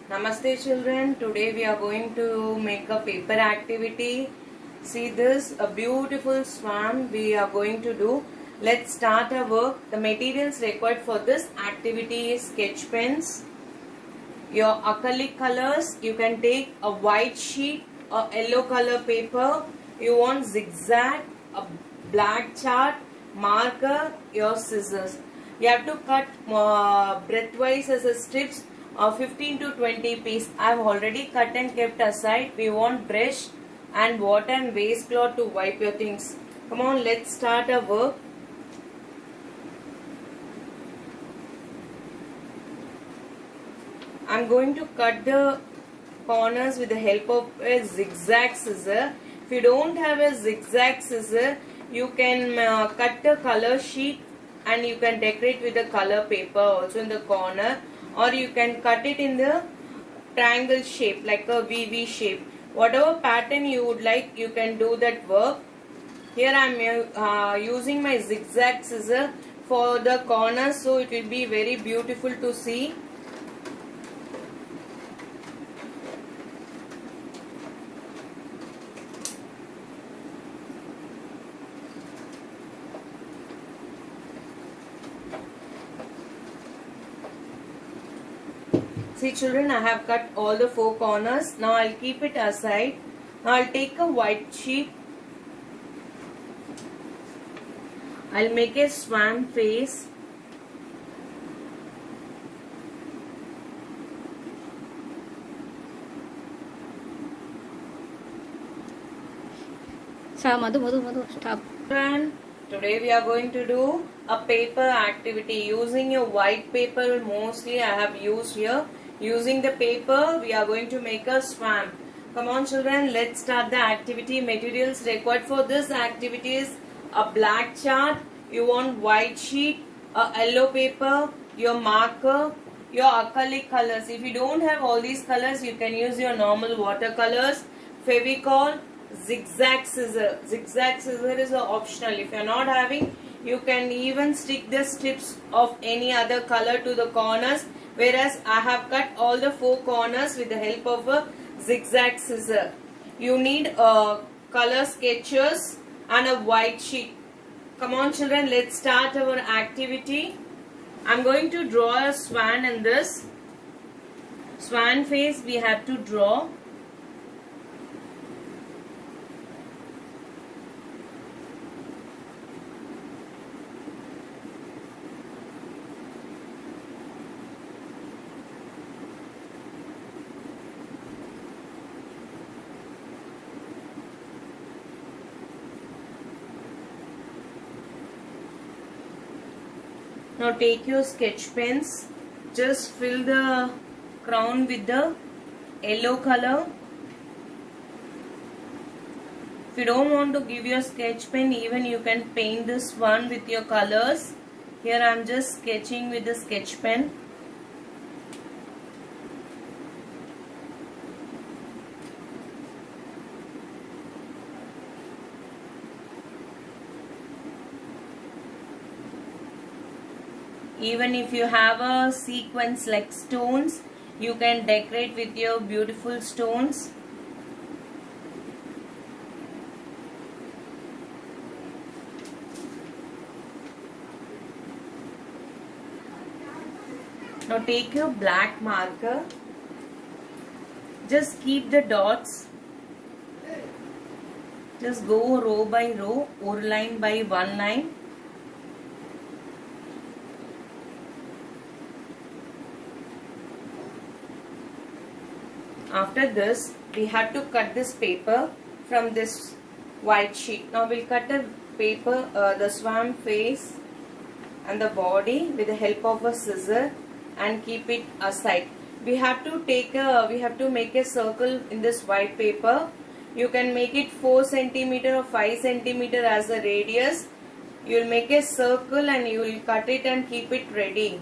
Namaste children. Today we are going to make a paper activity. See this, a beautiful swan we are going to do. Let's start our work. The materials required for this activity is sketch pens, your acrylic colors. You can take a white sheet, a yellow color paper. You want zigzag, a black chart, marker, your scissors. You have to cut breadthwise as a strips of 15 to 20 pieces. I have already cut and kept aside. We want brush and water and waste cloth to wipe your things. Come on, let's start our work. I am going to cut the corners with the help of a zigzag scissor. If you don't have a zigzag scissor, you can cut the color sheet and you can decorate with the color paper also in the corner, or you can cut it in the triangle shape like a VV shape. Whatever pattern you would like, you can do that work. Here I am using my zigzag scissor for the corners, so it will be very beautiful to see. See children, I have cut all the 4 corners. Now I'll keep it aside. Now I'll take a white sheet. I'll make a swan face. Madhu, stop. And today we are going to do a paper activity using a white paper. Mostly I have used here. Using the paper, we are going to make a swan. Come on children, let's start the activity. Materials required for this activity is a black chart, you want white sheet, a yellow paper, your marker, your acrylic colors. If you don't have all these colors, you can use your normal watercolors, Fevicol, zigzag scissor. Zigzag scissor is optional. If you are not having, you can even stick the strips of any other color to the corners. Whereas I have cut all the 4 corners with the help of a zigzag scissor. You need color sketches and a white sheet. Come on children, let's start our activity. I am going to draw a swan in this. Swan face we have to draw. Now take your sketch pens, just fill the crown with the yellow color. If you don't want to give your sketch pen, even you can paint this one with your colors. Here I am just sketching with the sketch pen. Even if you have a sequence like stones, you can decorate with your beautiful stones. Now take your black marker. Just keep the dots. Just go row by row or line by one line. After this, we have to cut this paper from this white sheet. Now we'll cut the paper, the swan face and the body with the help of a scissor and keep it aside. We have to make a circle in this white paper. You can make it 4 cm or 5 cm as a radius. You will make a circle and you will cut it and keep it ready.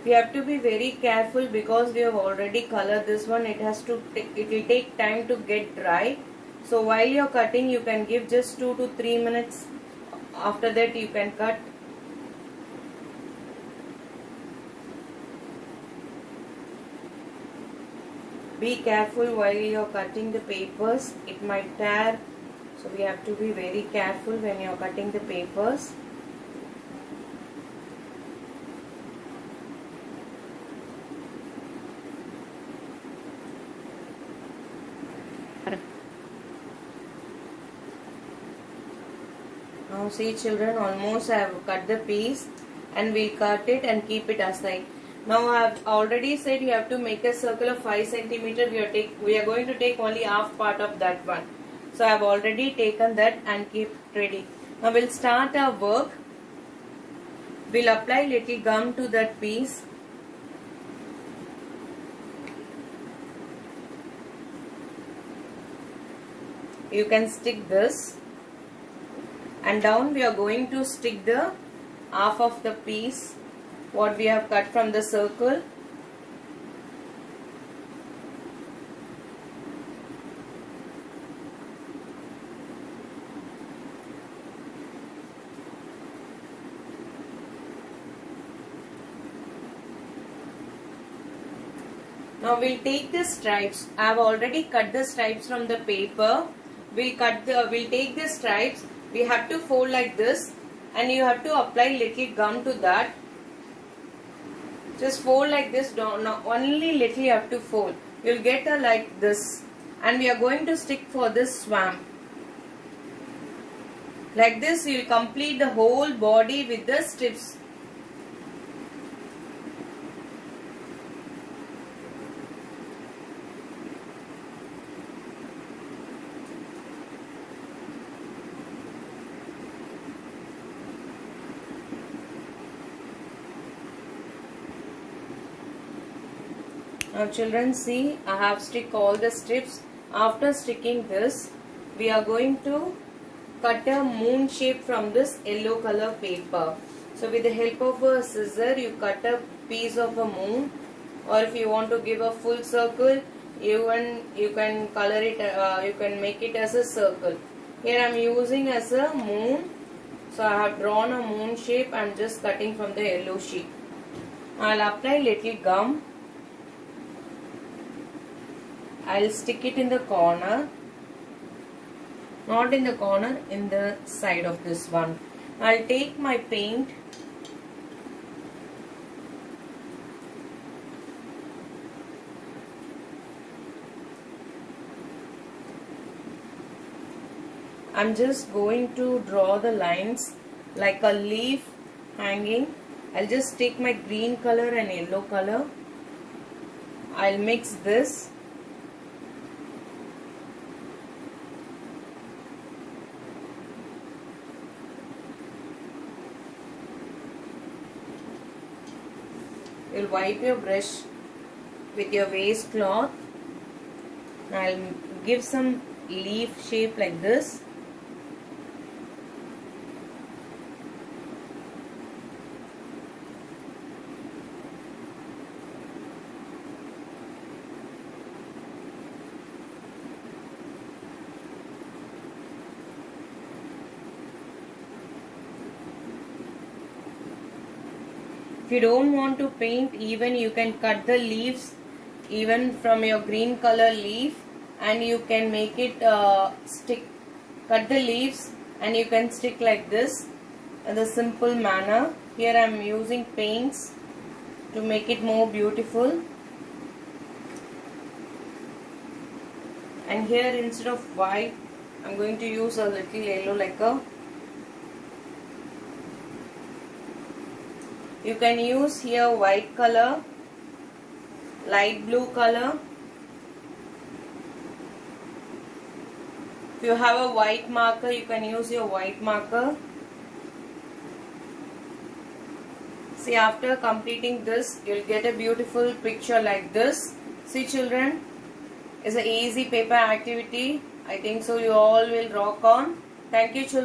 We have to be very careful because we have already colored this one. It will take time to get dry. So while you are cutting, you can give just 2 to 3 minutes. After that you can cut. Be careful while you're cutting the papers. It might tear. So we have to be very careful when you're cutting the papers. Now see children, almost I have cut the piece and we'll cut it and keep it aside. Now I have already said you have to make a circle of 5 cm. We are going to take only half part of that one. So I have already taken that and keep ready. Now we'll start our work. We'll apply little gum to that piece. You can stick this. And down we are going to stick the half of the piece what we have cut from the circle. Now we'll take the stripes. I have already cut the stripes from the paper. We'll take the stripes. We have to fold like this and you have to apply little gum to that. Just fold like this, only little you have to fold. You'll get a like this and we are going to stick for this swamp. Like this you will complete the whole body with the strips. Now children, see, I have stick all the strips. After sticking this, we are going to cut a moon shape from this yellow color paper. So with the help of a scissor, you cut a piece of a moon, or if you want to give a full circle, you can color it. You can make it as a circle. Here I am using as a moon. So I have drawn a moon shape. I am just cutting from the yellow sheet. I will apply little gum. I'll stick it in the corner, not in the corner, in the side of this one. I'll take my paint. I'm just going to draw the lines like a leaf hanging. I'll just take my green color and yellow color. I'll mix this. You'll wipe your brush with your waste cloth. I'll give some leaf shape like this. If you don't want to paint, even you can cut the leaves even from your green color leaf and you can make it stick. Cut the leaves and you can stick like this in the simple manner. Here I am using paints to make it more beautiful. And here instead of white, I am going to use a little yellow like a. You can use here white color, light blue color. If you have a white marker, you can use your white marker. See, after completing this, you'll get a beautiful picture like this. See children, it's an easy paper activity. I think so you all will rock on. Thank you children.